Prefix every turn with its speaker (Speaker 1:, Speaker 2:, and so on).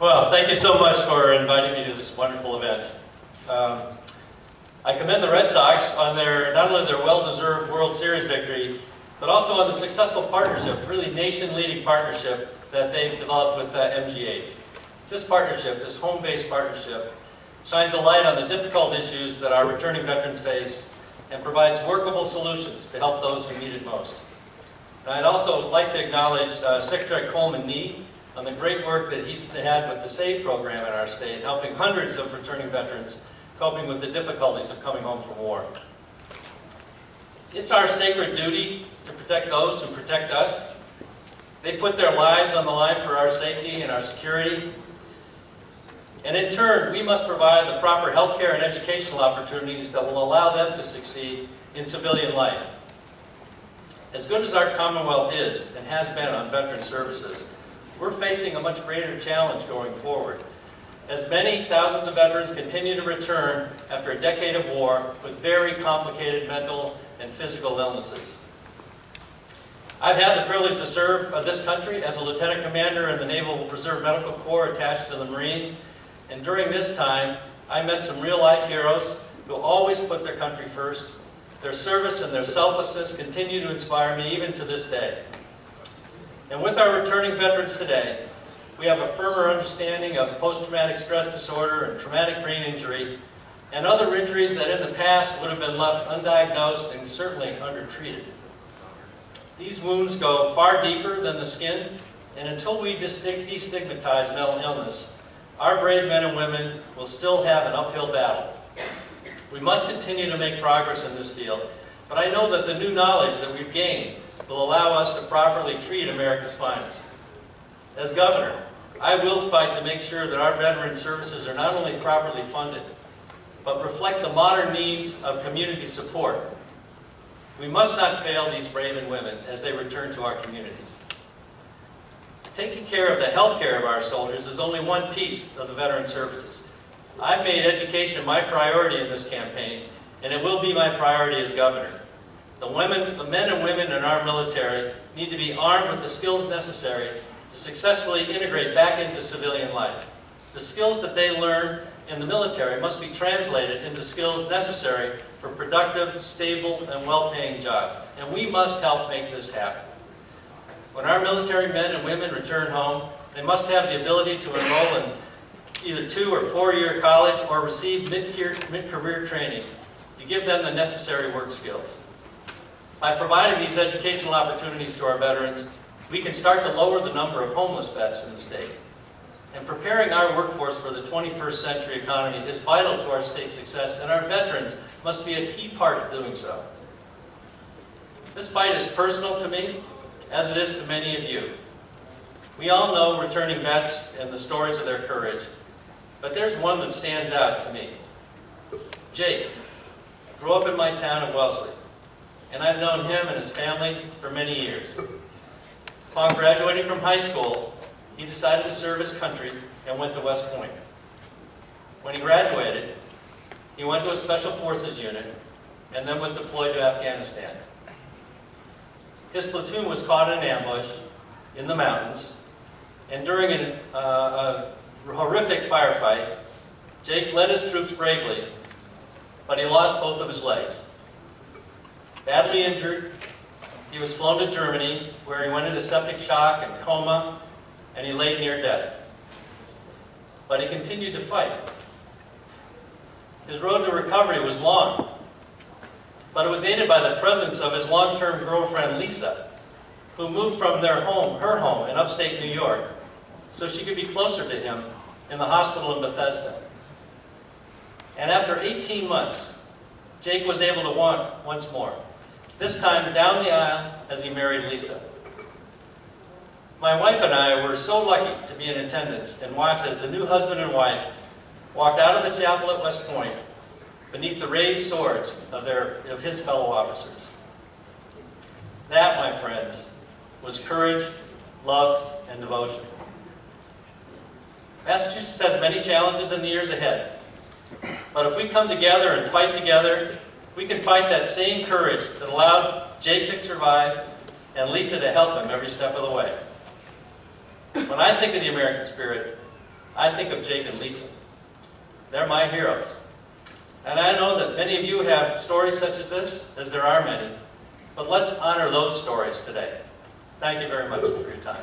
Speaker 1: Well, thank you so much for inviting me to this wonderful event. I commend the Red Sox on not only their well-deserved World Series victory, but also on the successful partnership, really nation-leading partnership that they've developed with MGH. This partnership, this home-based partnership, shines a light on the difficult issues that our returning veterans face and provides workable solutions to help those who need it most. And I'd also like to acknowledge Secretary Coleman Nee on the great work that he's had with the SAVE program in our state, helping hundreds of returning veterans coping with the difficulties of coming home from war. It's our sacred duty to protect those who protect us. They put their lives on the line for our safety and our security. And in turn, we must provide the proper health care and educational opportunities that will allow them to succeed in civilian life. As good as our Commonwealth is and has been on veteran services, we're facing a much greater challenge going forward, as many thousands of veterans continue to return after a decade of war with very complicated mental and physical illnesses. I've had the privilege to serve this country as a lieutenant commander in the Naval Reserve Medical Corps attached to the Marines, and during this time, I met some real-life heroes who always put their country first. Their service and their selflessness continue to inspire me even to this day. And with our returning veterans today, we have a firmer understanding of post-traumatic stress disorder and traumatic brain injury and other injuries that in the past would have been left undiagnosed and certainly undertreated. These wounds go far deeper than the skin, and until we destigmatize mental illness, our brave men and women will still have an uphill battle. We must continue to make progress in this field, but I know that the new knowledge that we've gained will allow us to properly treat America's finest. As governor, I will fight to make sure that our veteran services are not only properly funded, but reflect the modern needs of community support. We must not fail these brave and women as they return to our communities. Taking care of the health care of our soldiers is only one piece of the veteran services. I've made education my priority in this campaign, and it will be my priority as governor. The men and women in our military need to be armed with the skills necessary to successfully integrate back into civilian life. The skills that they learn in the military must be translated into skills necessary for productive, stable, and well-paying jobs. And we must help make this happen. When our military men and women return home, they must have the ability to enroll in either 2- or 4-year college or receive mid-career training to give them the necessary work skills. By providing these educational opportunities to our veterans, we can start to lower the number of homeless vets in the state. And preparing our workforce for the 21st century economy is vital to our state's success, and our veterans must be a key part of doing so. This fight is personal to me, as it is to many of you. We all know returning vets and the stories of their courage, but there's one that stands out to me. Jake grew up in my town of Wellesley, and I've known him and his family for many years. Upon graduating from high school, he decided to serve his country and went to West Point. When he graduated, he went to a Special Forces unit and then was deployed to Afghanistan. His platoon was caught in an ambush in the mountains, and during a horrific firefight, Jake led his troops bravely, but he lost both of his legs. Badly injured, he was flown to Germany, where he went into septic shock and coma, and he lay near death. But he continued to fight. His road to recovery was long, but it was aided by the presence of his long-term girlfriend, Lisa, who moved from her home in upstate New York, so she could be closer to him in the hospital in Bethesda. And after 18 months, Jake was able to walk once more, this time down the aisle as he married Lisa. My wife and I were so lucky to be in attendance and watch as the new husband and wife walked out of the chapel at West Point beneath the raised swords of his fellow officers. That, my friends, was courage, love, and devotion. Massachusetts has many challenges in the years ahead, but if we come together and fight together, we can fight that same courage that allowed Jake to survive and Lisa to help him every step of the way. When I think of the American spirit, I think of Jake and Lisa. They're my heroes. And I know that many of you have stories such as this, as there are many. But let's honor those stories today. Thank you very much for your time.